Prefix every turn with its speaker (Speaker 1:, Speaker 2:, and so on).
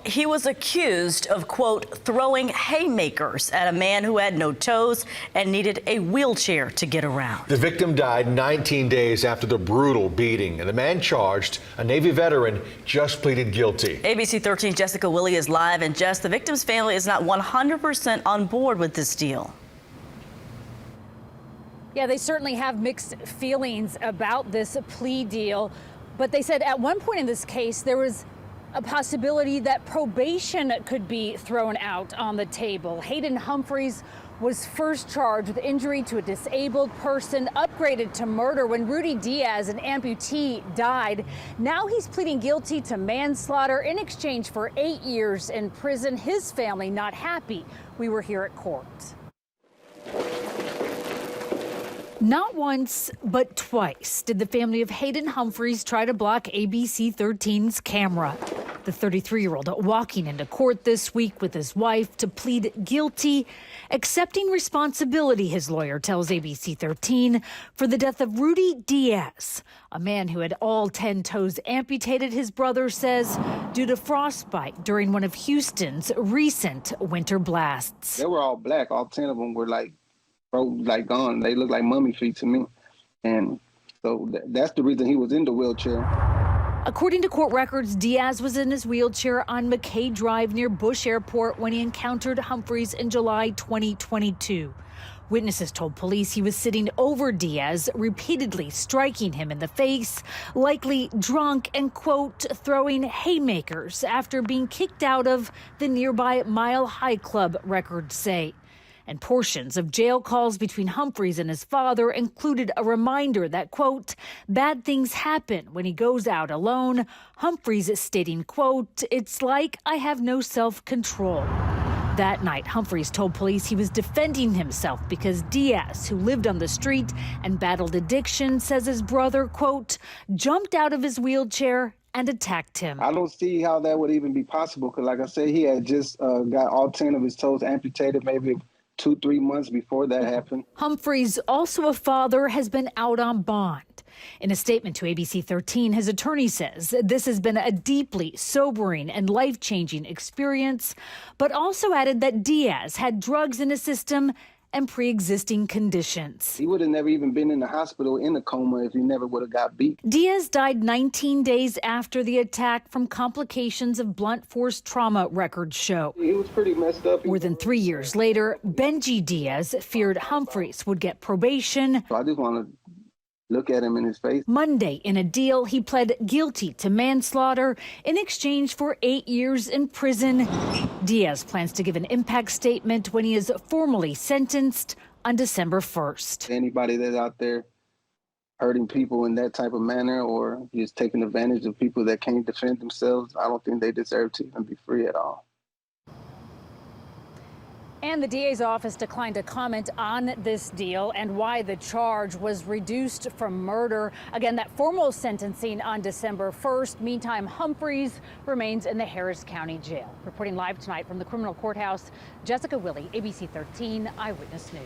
Speaker 1: He was accused of, quote, throwing haymakers at a man who had no toes and needed a wheelchair to get around.
Speaker 2: The victim died 19 days after the brutal beating, and the man charged, a Navy veteran, just pleaded guilty.
Speaker 1: ABC 13's Jessica Willie is live, and Jess, the victim's family is not 100% on board with this deal.
Speaker 3: Yeah, they certainly have mixed feelings about this plea deal, but they said at one point in this case there was a possibility that probation could be thrown out on the table. Hayden Humphreys was first charged with injury to a disabled person, upgraded to murder when Rudy Diaz, an amputee, died. Now he's pleading guilty to manslaughter in exchange for 8 years in prison. His family not happy. We were here at court. Not once, but twice did the family of Hayden Humphreys try to block ABC 13's camera. The 33-year-old walking into court this week with his wife to plead guilty, accepting responsibility, his lawyer tells ABC 13, for the death of Rudy Diaz, a man who had all 10 toes amputated, his brother says, due to frostbite during one of Houston's recent winter blasts.
Speaker 4: They were all black. All 10 of them were like gone. They look like mummy feet to me. And so that's the reason he was in the wheelchair.
Speaker 3: According to court records, Diaz was in his wheelchair on McKay Drive near Bush Airport when he encountered Humphreys in July 2022. Witnesses told police he was sitting over Diaz, repeatedly striking him in the face, likely drunk and, quote, throwing haymakers after being kicked out of the nearby Mile High Club, records say. And portions of jail calls between Humphreys and his father included a reminder that, quote, bad things happen when he goes out alone. Humphreys stating, quote, it's like I have no self-control. That night, Humphreys told police he was defending himself because Diaz, who lived on the street and battled addiction, says his brother, quote, jumped out of his wheelchair and attacked him.
Speaker 4: I don't see how that would even be possible because, like I said, he had just got all 10 of his toes amputated maybe 2-3 months before that happened.
Speaker 3: Humphreys, also a father, has been out on bond. In a statement to ABC 13, his attorney says this has been a deeply sobering and life-changing experience, but also added that Diaz had drugs in his system and pre-existing conditions.
Speaker 4: He would have never even been in the hospital in a coma if he never would have got beat.
Speaker 3: Diaz died 19 days after the attack from complications of blunt force trauma, records show.
Speaker 4: He was pretty messed up.
Speaker 3: More than 3 years later, Benji Diaz feared Humphreys would get probation.
Speaker 4: So I just want to look at him in his face.
Speaker 3: Monday, in a deal, he pled guilty to manslaughter in exchange for 8 years in prison. Diaz plans to give an impact statement when he is formally sentenced on December 1st.
Speaker 4: Anybody that's out there hurting people in that type of manner or just taking advantage of people that can't defend themselves, I don't think they deserve to even be free at all.
Speaker 3: And the DA's office declined to comment on this deal and why the charge was reduced from murder. Again, that formal sentencing on December 1st. Meantime, Humphreys remains in the Harris County Jail. Reporting live tonight from the criminal courthouse, Jessica Willie, ABC 13 Eyewitness News.